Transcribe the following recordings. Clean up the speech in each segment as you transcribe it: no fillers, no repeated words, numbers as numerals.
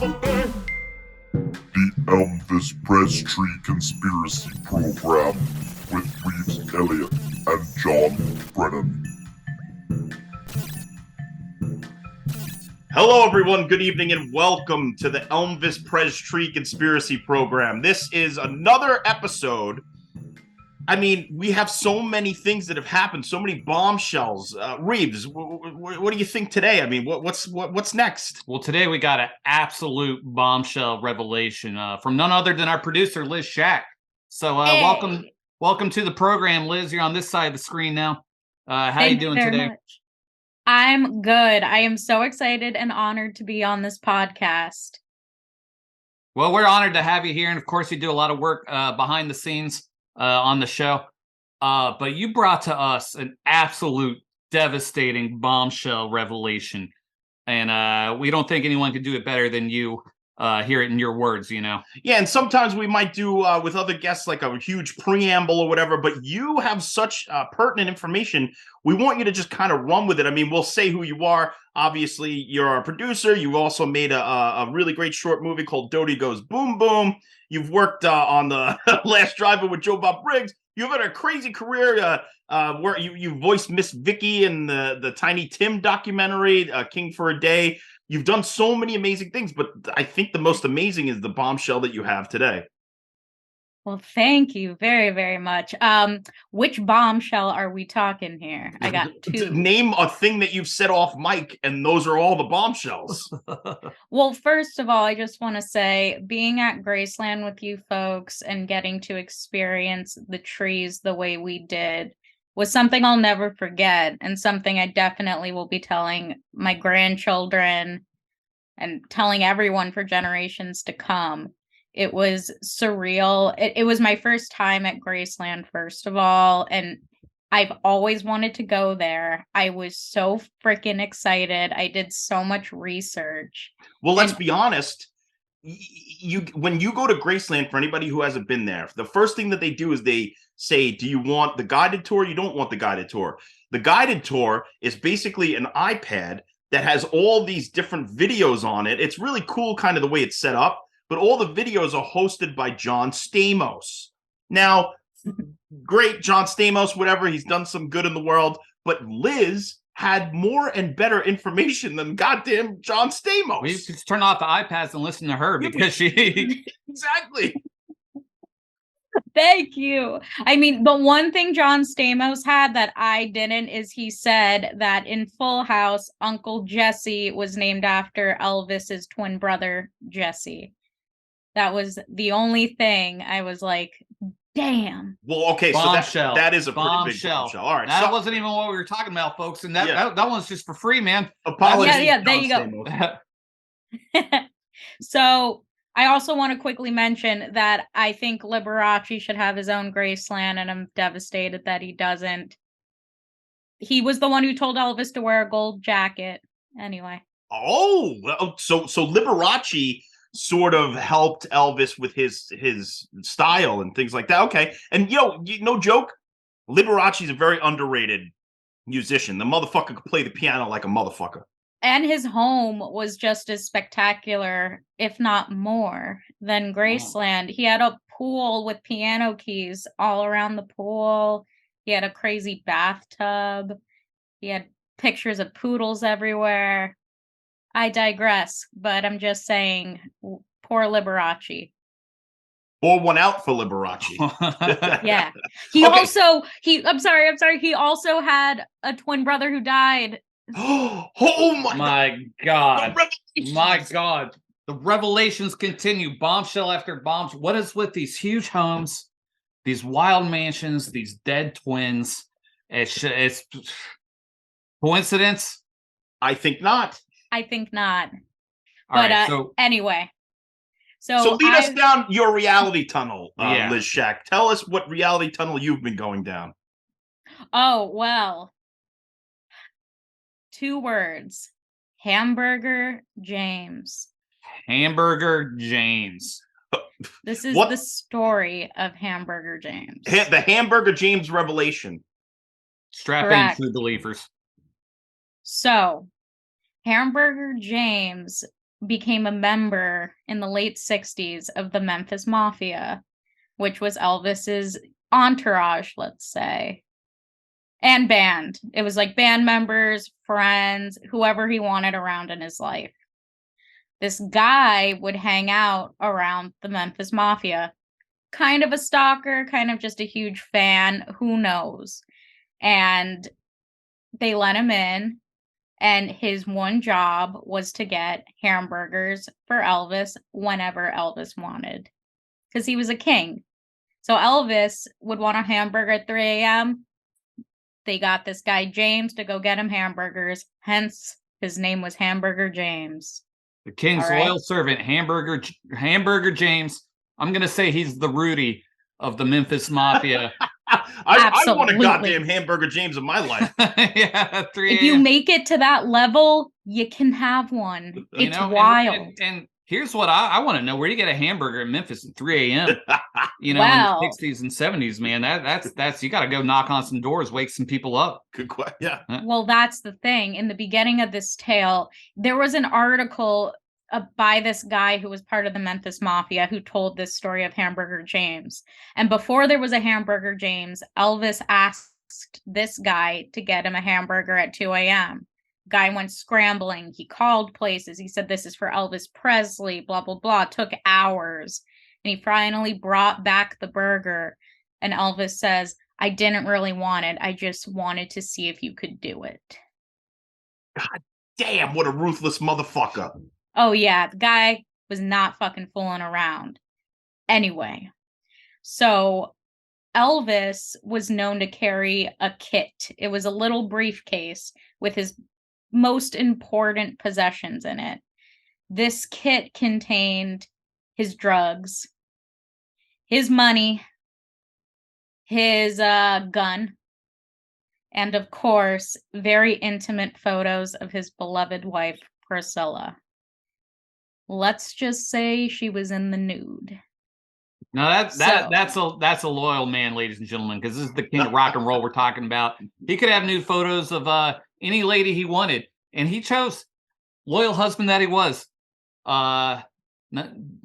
The Elvis Press Tree Conspiracy Program with Reeves Elliott and John Brennan. Hello, everyone. Good evening, and welcome to the Elvis Press Tree Conspiracy Program. This is another episode. I mean, we have so many things that have happened, so many bombshells. Reeves, what do you think today? I mean, what's next? Well, today we got an absolute bombshell revelation from none other than our producer, Liz Shack. So welcome to the program, Liz. You're on this side of the screen now. How you doing today? Much. I'm good. I am so excited and honored to be on this podcast. Well, we're honored to have you here. And of course, you do a lot of work behind the scenes on the show. But you brought to us an absolute devastating bombshell revelation. And we don't think anyone could do it better than you. Hear it in your words, you know. Yeah, and sometimes we might do with other guests like a huge preamble or whatever, but you have such pertinent information. We want you to just kind of run with it. I mean, we'll say who you are. Obviously, you're a producer. You also made a really great short movie called Doty Goes Boom Boom. You've worked on the Last Driver with Joe Bob Briggs. You've had a crazy career where you voiced Miss Vicky in the Tiny Tim documentary, King for a Day. You've done so many amazing things, but I think the most amazing is the bombshell that you have today. Well, thank you very, very much. Which bombshell are we talking here? I got two. Name a thing that you've said off mic, and those are all the bombshells. Well, first of all, I just want to say being at Graceland with you folks and getting to experience the trees the way we did was something I'll never forget, and something I definitely will be telling my grandchildren and telling everyone for generations to come. It was surreal. It was my first time at Graceland, first of all, and I've always wanted to go there. I was so freaking excited. I did so much research. Well, let's be honest. When you go to Graceland, for anybody who hasn't been there, the first thing that they do is they say, do you want the guided tour? You don't want the guided tour. The guided tour is basically an iPad that has all these different videos on it. It's really cool kind of the way it's set up, but all the videos are hosted by John Stamos. Now, great, John Stamos, whatever, he's done some good in the world, but Liz had more and better information than goddamn John Stamos. We just turn off the iPads and listen to her because she... Exactly. Thank you. I mean, the one thing John Stamos had that I didn't is he said that in Full House, Uncle Jesse was named after Elvis's twin brother, Jesse. That was the only thing I was like, damn. Well, okay, bombshell. So that is a pretty big bombshell. All right. That wasn't even what we were talking about, folks. And that one's just for free, man. Apologies. Yeah, there you go. So I also want to quickly mention that I think Liberace should have his own Graceland, and I'm devastated that he doesn't. He was the one who told Elvis to wear a gold jacket. Anyway. Oh, so Liberace sort of helped Elvis with his style and things like that. Okay. And, no joke, Liberace's a very underrated musician. The motherfucker could play the piano like a motherfucker. And his home was just as spectacular, if not more, than Graceland. He had a pool with piano keys all around the pool. He had a crazy bathtub. He had pictures of poodles everywhere. I digress, but I'm just saying, poor Liberace. Pour one out for Liberace. Yeah. I'm sorry. He also had a twin brother who died. Oh my God. My God. The revelations continue. Bombshell after bombshell. What is with these huge homes, these wild mansions, these dead twins? It's coincidence? I think not. Anyway. So lead us down your reality tunnel, Liz Shack. Tell us what reality tunnel you've been going down. Oh, well. 2 words. Hamburger James. Hamburger James. This is the story of Hamburger James. The Hamburger James revelation. Strap in, true believers. So, Hamburger James became a member in the late 60s of the Memphis Mafia, which was Elvis's entourage, let's say, and band. It was like band members, friends, whoever he wanted around in his life. This guy would hang out around the Memphis Mafia. Kind of a stalker, kind of just a huge fan, who knows? And they let him in, and his one job was to get hamburgers for Elvis whenever Elvis wanted, because he was a king. So Elvis would want a hamburger at 3 a.m. They got this guy James to go get him hamburgers, hence his name was Hamburger James. The king's All right. loyal servant, Hamburger James. I'm going to say he's the Rudy of the Memphis Mafia. I want a goddamn Hamburger James in my life. Yeah, 3 If you make it to that level, you can have one. It's wild. And here's what I want to know: where do you get a hamburger in Memphis at 3 a.m.? You know, Well, in the 60s and 70s, man. That's you got to go knock on some doors, wake some people up. Good question. Yeah. Well, that's the thing. In the beginning of this tale, there was an article by this guy who was part of the Memphis Mafia who told this story of Hamburger James. And before there was a Hamburger James, Elvis asked this guy to get him a hamburger at 2 a.m. Guy went scrambling. He called places. He said, this is for Elvis Presley, blah, blah, blah. It took hours. And he finally brought back the burger. And Elvis says, I didn't really want it. I just wanted to see if you could do it. God damn, what a ruthless motherfucker. Oh, yeah. The guy was not fucking fooling around. Anyway, so Elvis was known to carry a kit. It was a little briefcase with his most important possessions in it. This kit contained his drugs, his money, his gun, and of course, very intimate photos of his beloved wife, Priscilla. Let's just say she was in the nude. No, that's a loyal man, ladies and gentlemen, because this is the king of rock and roll we're talking about. He could have nude photos of any lady he wanted, and he chose loyal husband that he was.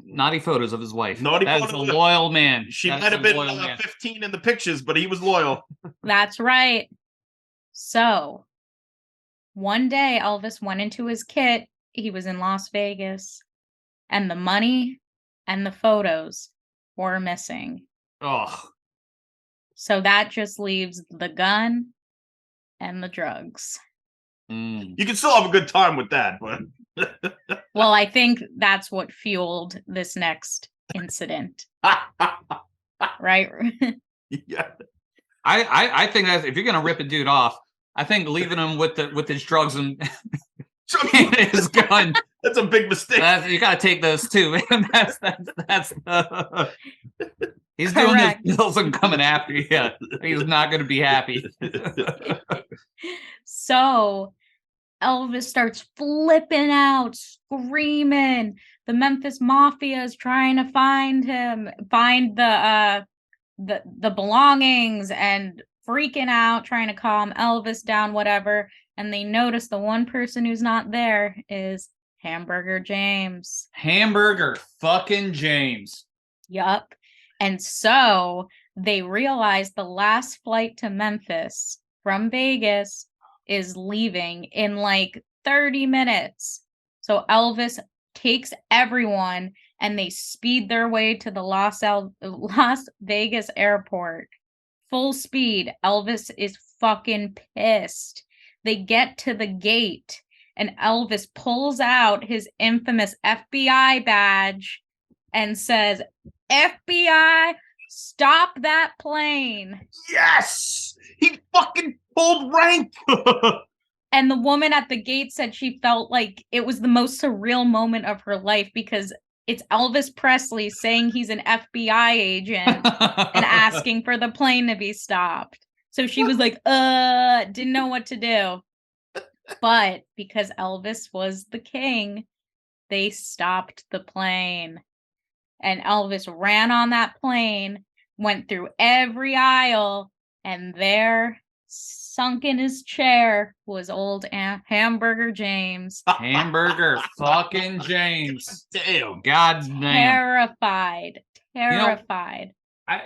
Naughty photos of his wife. That's a loyal man. She might have been 15 in the pictures, but he was loyal. That's right. So one day Elvis went into his kit. He was in Las Vegas, and the money and the photos were missing. Oh. So that just leaves the gun and the drugs. You can still have a good time with that, but well, I think that's what fueled this next incident. Right? Yeah. I think that if you're gonna rip a dude off, I think leaving him with his drugs and his gun. That's a big mistake. You got to take those too, man. That's he's Correct. doing his bills and coming after you. Yeah, he's not going to be happy. So Elvis starts flipping out, screaming. The Memphis Mafia is trying to find him, find the belongings, and freaking out, trying to calm Elvis down, whatever. And they notice the one person who's not there is Hamburger James. Hamburger fucking James. Yup. And so they realize the last flight to Memphis from Vegas is leaving in like 30 minutes. So Elvis takes everyone and they speed their way to the Las Vegas airport. Full speed. Elvis is fucking pissed. They get to the gate and Elvis pulls out his infamous FBI badge and says, FBI, stop that plane. Yes! He fucking pulled rank! And the woman at the gate said she felt like it was the most surreal moment of her life because it's Elvis Presley saying he's an FBI agent and asking for the plane to be stopped. So she was like, didn't know what to do. But because Elvis was the king, they stopped the plane. And Elvis ran on that plane, went through every aisle, and there sunk in his chair was old Hamburger James. Hamburger fucking James. Damn. God damn. Terrified. I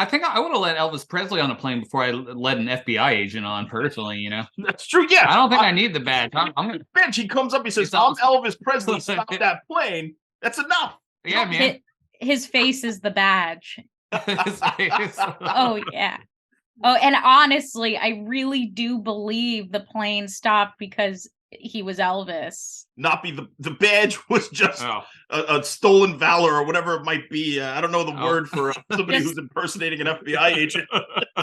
think I would have let Elvis Presley on a plane before I let an FBI agent on personally, That's true. Yeah. I don't think I need the badge. I'm gonna Bitch, he comes up, he says, It's I'm awesome. Elvis Presley, stop that plane. That's enough. Yeah, man. His face is the badge. His face. Oh, yeah. Oh, and honestly, I really do believe the plane stopped because he was Elvis. Not be the badge was just Oh. a stolen valor or whatever it might be. I don't know the Oh. word for somebody Just- who's impersonating an FBI agent.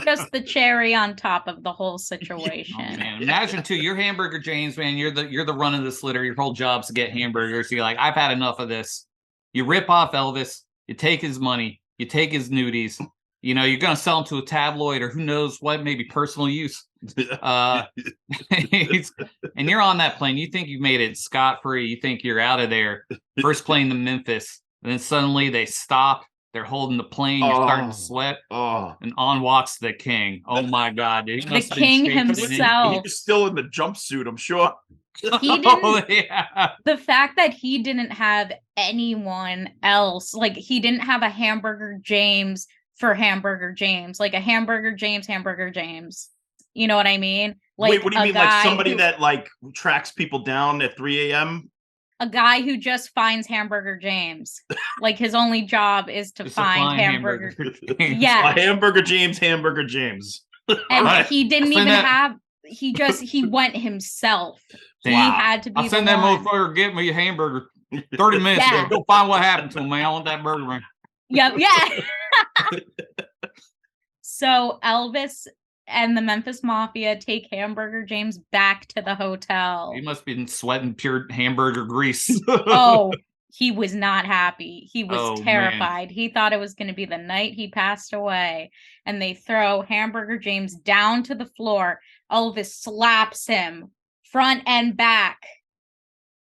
Just the cherry on top of the whole Oh, situation. man. Imagine too, you're Hamburger James, man. You're the run of this litter. Your whole job's to get hamburgers. You're like, I've had enough of this. You rip off Elvis. You take his money. You take his nudies. You're gonna sell him to a tabloid or who knows what, maybe personal use. And you're on that plane. You think you've made it scot-free. You think you're out of there. First plane to Memphis. And then suddenly they stop. They're holding the plane. You're starting to sweat. Oh, And on walks the king. Oh my God, dude. He The must have been king shaking in- himself. he was still in the jumpsuit, I'm sure. He Oh, didn't. yeah. The fact that he didn't have anyone else, like he didn't have a Hamburger James for Hamburger James, like a Hamburger James. You know what I mean? Like, Wait, what do you a mean? Like guy somebody who- that like tracks people down at 3 a.m.? a guy who just finds Hamburger James. Like his only job is to Just to find Hamburger. James. Yeah. A Hamburger James. And Alright, he didn't send even that- have. He went himself. He Wow. had to be. I'll send the that one. motherfucker get me a hamburger. 30 minutes. Yeah. Go find what happened to him, man. I want that burger, man. Yep. Yeah. So Elvis and the Memphis Mafia take Hamburger James back to the hotel. He must have been sweating pure hamburger grease. Oh, he was not happy. He was Oh, man. terrified. He thought it was going to be the night he passed away. And they throw Hamburger James down to the floor. Elvis slaps him front and back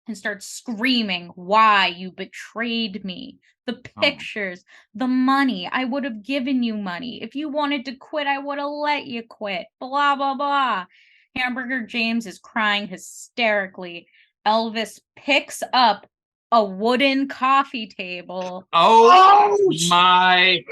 and starts screaming, "Why? You betrayed me. The pictures, the money. I would have given you money. If you wanted to quit, I would have let you quit. Blah, blah, blah." Hamburger James is crying hysterically. Elvis picks up a wooden coffee table. Oh, my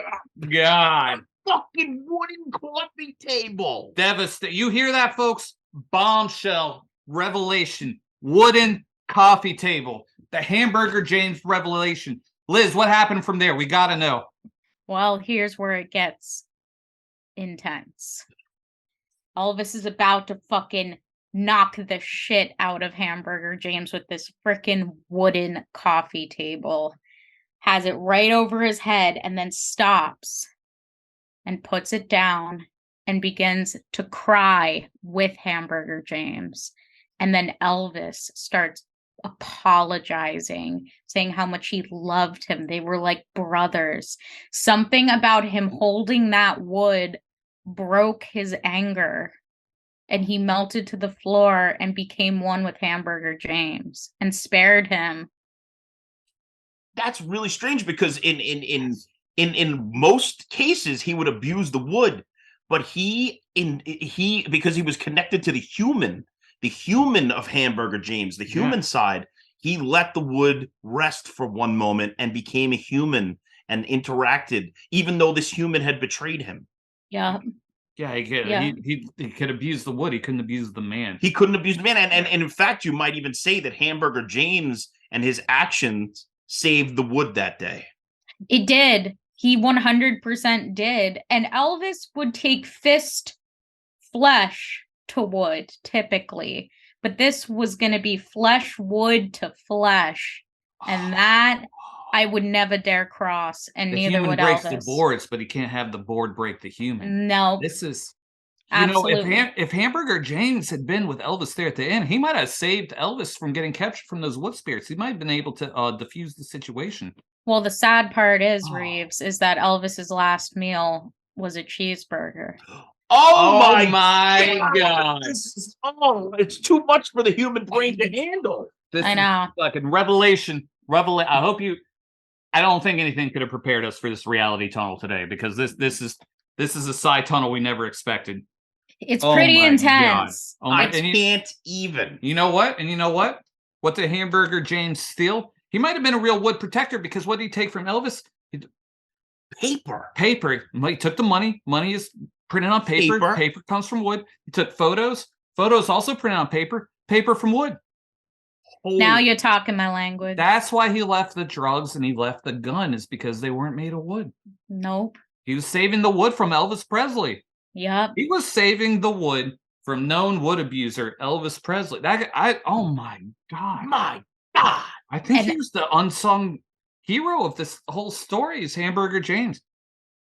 God. Fucking wooden coffee table. Devastating. You hear that, folks? Bombshell revelation. Wooden coffee table. The Hamburger James revelation. Liz, what happened from there? We got to know. Well, here's where it gets intense. Elvis is about to fucking knock the shit out of Hamburger James with this freaking wooden coffee table. Has it right over his head and then stops and puts it down and begins to cry with Hamburger James. And then Elvis starts apologizing, saying how much he loved him. They were like brothers. Something about him holding that wood broke his anger, and he melted to the floor and became one with Hamburger James and spared him. That's really strange because in most cases he would abuse the wood, but he because he was connected to the human of Hamburger James, the human side, he let the wood rest for one moment and became a human and interacted, even though this human had betrayed him. Yeah. Yeah, he could abuse the wood. He couldn't abuse the man. He couldn't abuse the man. And in fact, you might even say that Hamburger James and his actions saved the wood that day. It did. He 100% did. And Elvis would take fist flesh to wood, typically. But this was going to be flesh wood to flesh. And that I would never dare cross. And The neither human would breaks Elvis. the boards, but he can't have the board break the human. No. This is, Absolutely. if Hamburger James had been with Elvis there at the end, he might have saved Elvis from getting captured from those wood spirits. He might have been able to diffuse the situation. Well, the sad part is, Oh. Reeves, is that Elvis's last meal was a cheeseburger. Oh, my God. It's too much for the human brain to handle. This I is know. fucking revelation. I hope you. I don't think anything could have prepared us for this reality tunnel today, because this is a side tunnel we never expected. It's Oh pretty my God. intense. Oh I my, and can't even. you know what? And you know what? What did Hamburger James steal? He might have been a real wood protector because what did he take from Elvis? Paper. Paper. He took the money. Money is printed on paper. Paper. Paper comes from wood. He took photos. Photos also printed on paper. Paper from wood. Now Holy- you're talking my language. That's why he left the drugs and he left the gun, is because they weren't made of wood. Nope. He was saving the wood from Elvis Presley. Yep. He was saving the wood from known wood abuser Elvis Presley. Oh my God. My God. I think And- he was the unsung hero of this whole story. Is Hamburger James?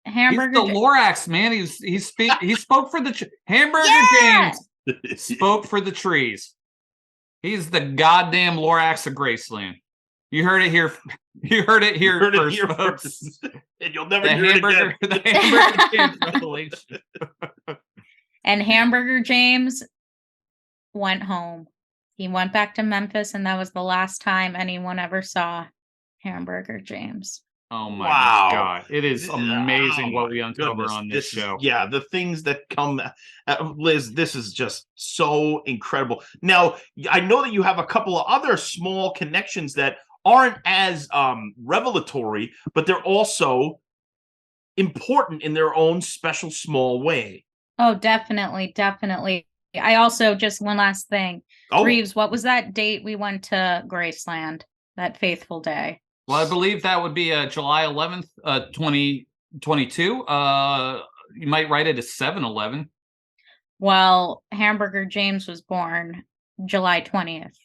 Hamburger. He's the Lorax man. He spoke for the Hamburger Yeah! James spoke for the trees. He's the goddamn Lorax of Graceland. You heard it here. You heard it here Heard it first, here folks. first. And you'll never The hear it Hamburger, again. the Hamburger James revelation. And Hamburger James went home. He went back to Memphis, and that was the last time anyone ever saw Hamburger James. Oh my Wow. God! It is amazing Oh what my we uncover goodness. on this is- show. Yeah, the things that come, Liz, this is just so incredible. Now, I know that you have a couple of other small connections that aren't as revelatory, but they're also important in their own special small way. Oh, definitely, definitely. I also, just one last thing. Oh, Reeves, what was that date we went to Graceland? That faithful day. Well, I believe that would be July 11th, 2022. You might write it as 7/11. Well, Hamburger James was born July 20th.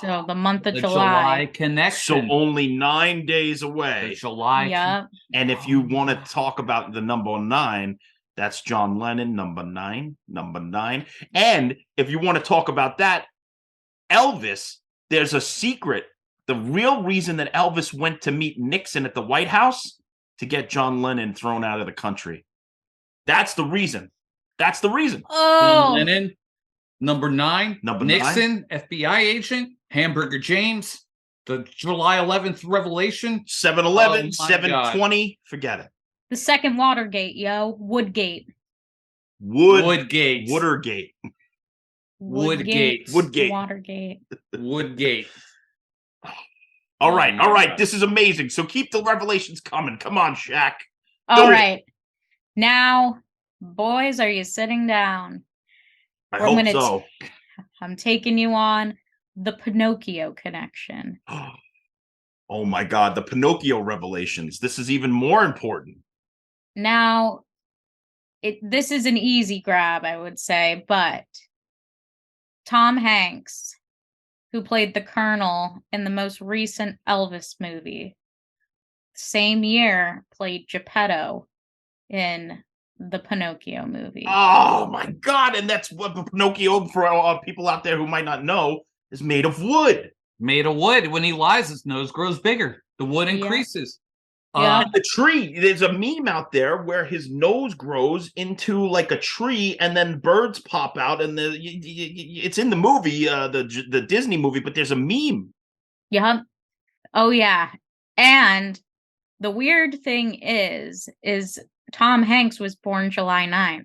So the month of The July. so connection. only 9 days The away. July. Yeah. And if you want to talk about the number 9, that's John Lennon, number 9, number 9. And if you want to talk about that, Elvis, there's a secret. The real reason that Elvis went to meet Nixon at the White House to get John Lennon thrown out of the country. That's the reason. That's the reason. Oh, Lennon, number 9. Number Nixon, FBI agent. Hamburger James. The July 11th revelation. 7/11, Oh my 7/20, forget it. the second Watergate, yo. Woodgate. Woodgate. Woodergate. Woodgate. Woodgate. Watergate. Woodgate. All Oh right, my all right. God. This is amazing. So keep the revelations coming. Come on, Shaq. All Do it. right. Now, boys, are you sitting down? I We're hope gonna so. I'm taking you on the Pinocchio connection. Oh my God, the Pinocchio revelations. This is even more important. Now, this is an easy grab, I would say, but Tom Hanks, who played the Colonel in the most recent Elvis movie, same year played Geppetto in the Pinocchio movie. Oh my God. And that's what Pinocchio, for people out there who might not know, is made of wood. Made of wood. When he lies, his nose grows bigger. The wood Yeah. increases. Yeah. And the tree, there's a meme out there where his nose grows into like a tree and then birds pop out. And it's in the movie, the Disney movie, but there's a meme. Yeah. Oh yeah. And the weird thing is Tom Hanks was born July 9th.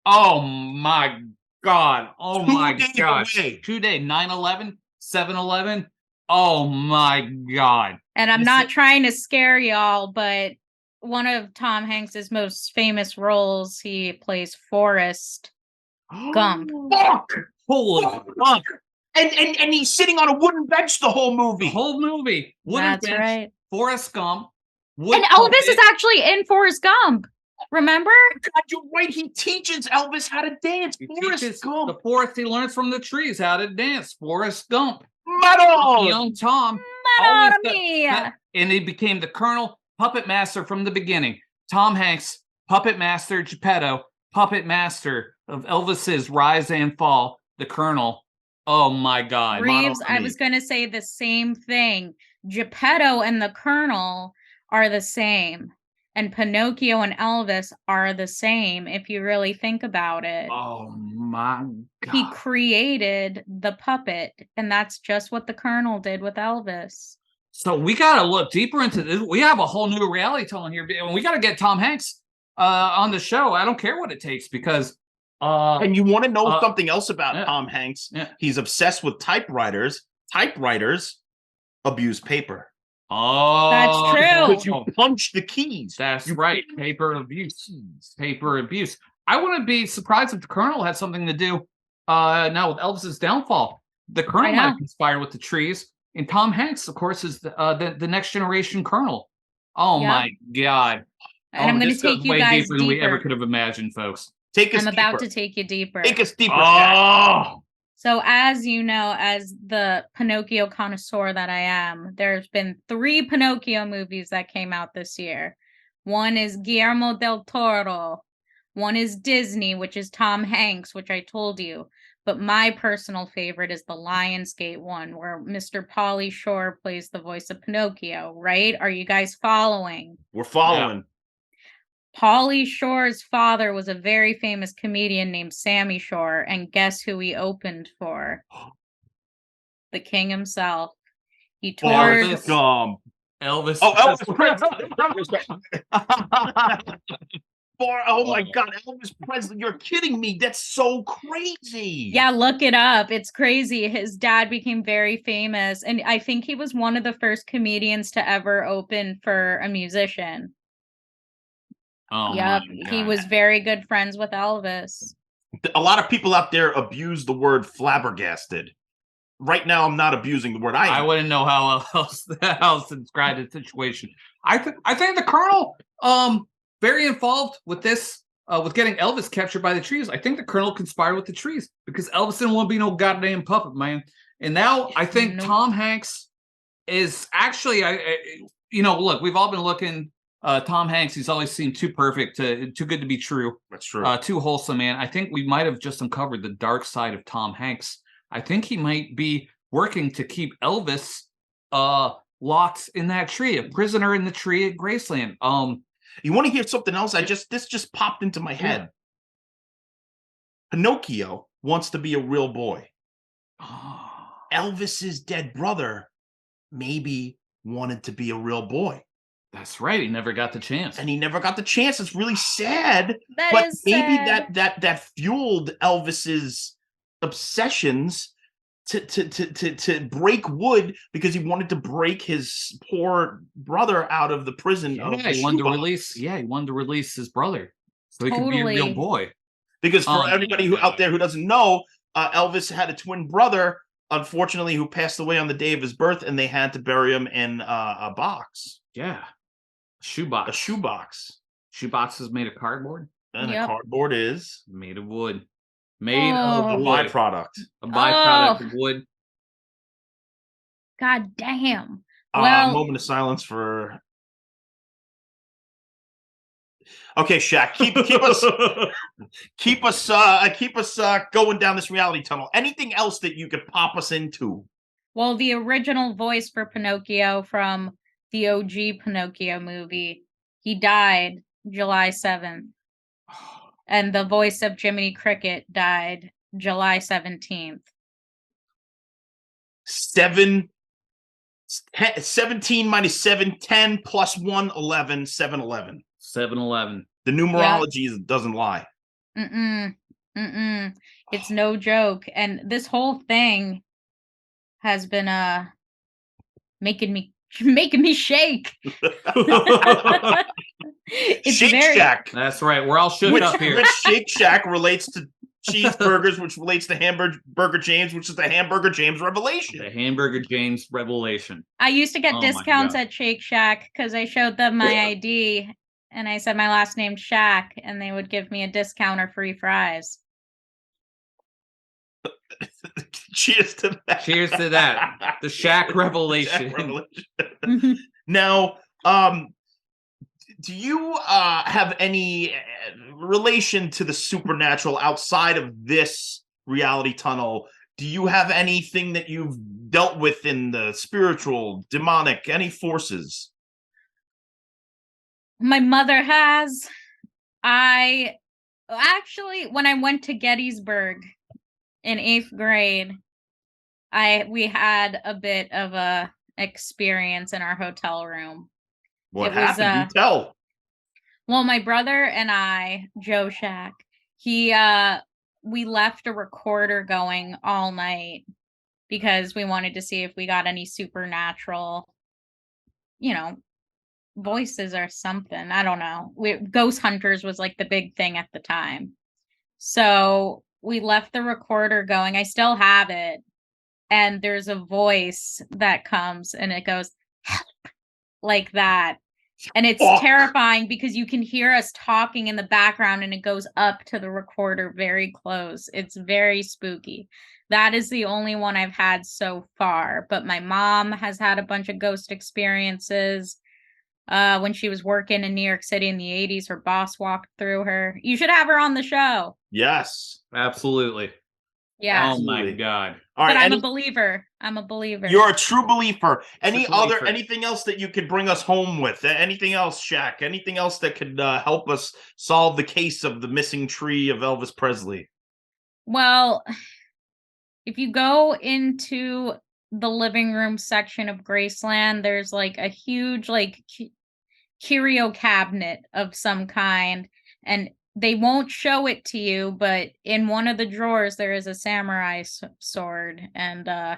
Oh my God. Oh 2 my days gosh. away. 2 days. 9/11, 7/11. Oh my God. And I'm This not is- trying to scare y'all, but one of Tom Hanks's most famous roles, he plays Forrest Gump. Fuck! Holy fuck. And he's sitting on a wooden bench the whole movie. The whole movie. Wooden That's bench, right. Forrest Gump. wood And Elvis is puppet. actually in Forrest Gump. Remember? God, you're right. He teaches Elvis how to dance. He Forrest teaches Gump. the forest. He learns from the trees how to dance. Forrest Gump. Metal. Young Tom. always the- Madonna and he became the Colonel, puppet master from the beginning. Tom Hanks, puppet master Geppetto, puppet master of Elvis's rise and fall. The Colonel. Oh my God. Reeves, I Monarchy. was going to say the same thing. Geppetto and the Colonel are the same. And Pinocchio and Elvis are the same if you really think about it. Oh my God. He created the puppet, and that's just what the Colonel did with Elvis. So we got to look deeper into this. We have a whole new reality telling here. And we got to get Tom Hanks on the show. I don't care what it takes because. And you want to know something else about yeah. Tom Hanks? Yeah. He's obsessed with typewriters. Typewriters abuse paper. Oh, That's true. Because you punch the keys. That's You right. Paper abuse. Paper abuse. I wouldn't be surprised if the Colonel had something to do now with Elvis's downfall. The Colonel might conspire with the trees. And Tom Hanks, of course, is the next generation Colonel. Oh my God. And I'm going to take you guys deeper than we ever could have imagined, folks. I'm about to take you deeper. Take us deeper. Oh. So as you know, as the Pinocchio connoisseur that I am, there's been 3 Pinocchio movies that came out this year. One is Guillermo del Toro. One is Disney, which is Tom Hanks, which I told you. But my personal favorite is the Lionsgate one, where Mr. Pauly Shore plays the voice of Pinocchio, right? Are you guys following? We're following. Yeah. Pauly Shore's father was a very famous comedian named Sammy Shore, and guess who he opened for? The king himself. He toured. Elvis. Oh, Elvis Presley. Oh my God, Elvis Presley! You're kidding me? That's so crazy. Yeah, look it up. It's crazy. His dad became very famous, and I think he was one of the first comedians to ever open for a musician. Oh, yep, he was very good friends with Elvis. A lot of people out there abuse the word flabbergasted. Right now, I'm not abusing the word. I wouldn't know how else to describe the situation. I think the Colonel, very involved with this, with getting Elvis captured by the trees. I think the Colonel conspired with the trees because Elvis didn't want to be no goddamn puppet, man. And now I think Tom Hanks is actually, look, we've all been looking. Tom Hanks, he's always seemed too perfect, too good to be true. That's true. Too wholesome, man. I think we might have just uncovered the dark side of Tom Hanks. I think he might be working to keep Elvis locked in that tree, a prisoner in the tree at Graceland. You want to hear something else? This just popped into my head. Pinocchio wants to be a real boy. Elvis's dead brother maybe wanted to be a real boy. That's right. He never got the chance. And he never got the chance. It's really sad. That is maybe sad. that fueled Elvis's obsessions to break wood because he wanted to break his poor brother out of the prison. He wanted to release his brother so he could be a real boy. Because for everybody out there who doesn't know, Elvis had a twin brother, unfortunately, who passed away on the day of his birth, and they had to bury him in a box. Yeah. Shoebox. A shoebox. Shoebox is made of cardboard. And a cardboard is made of wood. Made of a byproduct. A byproduct of wood. God damn. Moment of silence for. Okay, Shaq, keep us going down this reality tunnel. Anything else that you could pop us into? Well, the original voice for Pinocchio from the OG Pinocchio movie, he died July 7th. And the voice of Jiminy Cricket died July 17th. 17 minus 7, 10 plus 1, 11, 7-11. 7-11. The numerology doesn't lie. It's no joke. And this whole thing has been making me shake. It's Shake Shack. That's right. We're all shook up here. Which Shake Shack relates to cheeseburgers, which relates to Hamburger James, which is the Hamburger James revelation. The Hamburger James revelation. I used to get discounts at Shake Shack because I showed them my ID and I said my last name's Shack, and they would give me a discount or free fries. Cheers to that. Cheers to that. The Shack revelation. Now, do you have any relation to the supernatural outside of this reality tunnel? Do you have anything that you've dealt with in the spiritual, demonic, any forces? My mother has. When I went to Gettysburg in 8th grade, we had a bit of a experience in our hotel room. What happened? You tell. Well, my brother and I, Joe Shack, we left a recorder going all night because we wanted to see if we got any supernatural, voices or something. I don't know. Ghost hunters was like the big thing at the time. So we left the recorder going. I still have it. And there's a voice that comes and it goes, help, like that. And it's terrifying because you can hear us talking in the background and it goes up to the recorder very close. It's very spooky. That is the only one I've had so far. But my mom has had a bunch of ghost experiences. When she was working in New York City in the 80s, her boss walked through her. You should have her on the show. Yes. Absolutely. Yeah. Oh my God. All right. But I'm a believer. You're a true believer. Believer. Anything else that you could bring us home with? Anything else, Shaq? Anything else that could help us solve the case of the missing tree of Elvis Presley? Well, if you go into the living room section of Graceland, there's like a huge curio cabinet of some kind, and they won't show it to you, but in one of the drawers there is a samurai sword, and I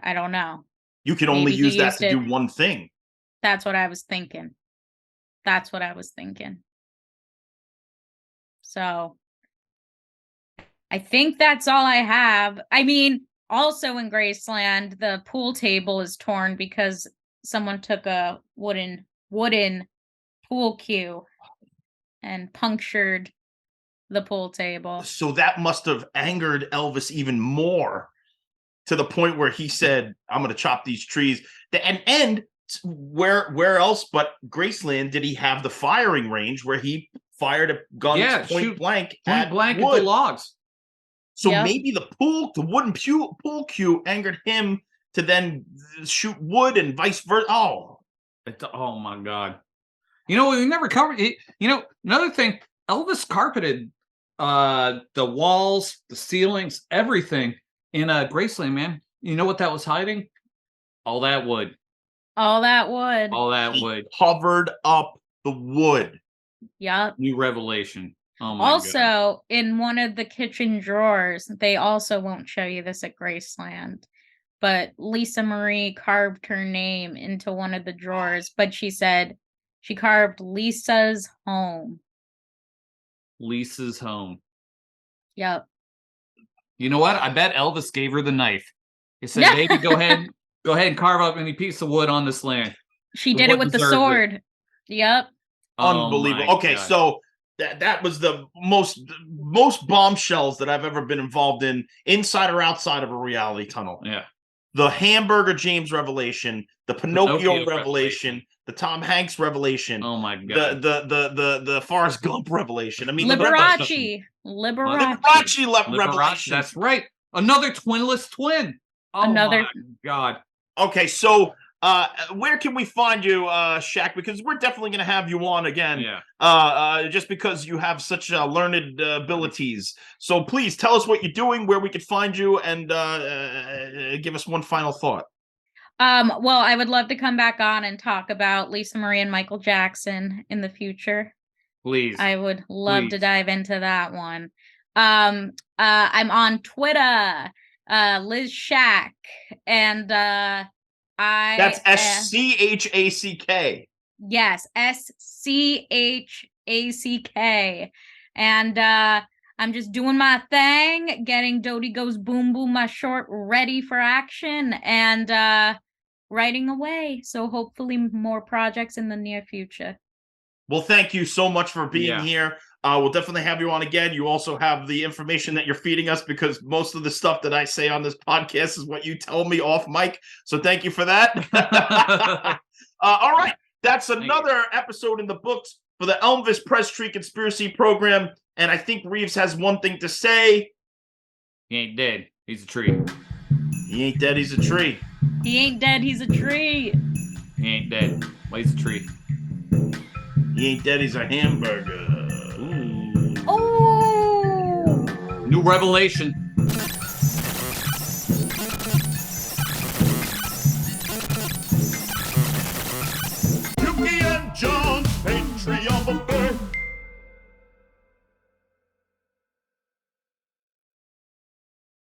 don't know. You can only use that to do one thing. That's what I was thinking. So I think that's all I have. I mean, also in Graceland, the pool table is torn because someone took a wooden pool cue and punctured the pool table. So that must have angered Elvis even more, to the point where he said, I'm going to chop these trees. And where else but Graceland did he have the firing range where he fired a gun point blank at the logs? So maybe the wooden pool cue angered him to then shoot wood and vice versa. Oh my God. We never covered it. Another thing, Elvis carpeted the walls, the ceilings, everything in Graceland, man. You know what that was hiding? All that wood. He covered up the wood. Yep. New revelation. Oh my also, God. In one of the kitchen drawers, they also won't show you this at Graceland, but Lisa Marie carved her name into one of the drawers, but she said she carved Lisa's home. Lisa's home. Yep. You know what? I bet Elvis gave her the knife. He said, baby, go ahead and carve up any piece of wood on this land. She did it with the sword. It. Yep. Unbelievable. Okay, God. So that was the most bombshells that I've ever been involved in, inside or outside of a reality tunnel. Yeah. The Hamburger James revelation, the Pinocchio revelation, the Tom Hanks revelation. Oh my God. The Forrest Gump revelation. I mean, Liberace revelation. That's right. Another twinless twin. Oh my God. Okay, so where can we find you, Shaq? Because we're definitely going to have you on again. Yeah. Just because you have such learned abilities. So please tell us what you're doing, where we could find you, and give us one final thought. Well, I would love to come back on and talk about Lisa Marie and Michael Jackson in the future. Please. I would love to dive into that one. I'm on Twitter, Liz Shack, and that's SCHACK. Yes, SCHACK. And I'm just doing my thing, getting Dodie Goes Boom Boom, my short, ready for action, and writing away. So hopefully more projects in the near future. Well, thank you so much for being here. We'll definitely have you on again. You also have the information that you're feeding us, because most of the stuff that I say on this podcast is what you tell me off mic. So thank you for that. All right. That's another episode in the books for the Elvis Press Tree Conspiracy Program. And I think Reeves has one thing to say. He ain't dead. He's a tree. He ain't dead. He's a tree. He ain't dead. He's a tree. He ain't dead. But he's a tree. He ain't dead. He's a hamburger. Ooh. New revelation.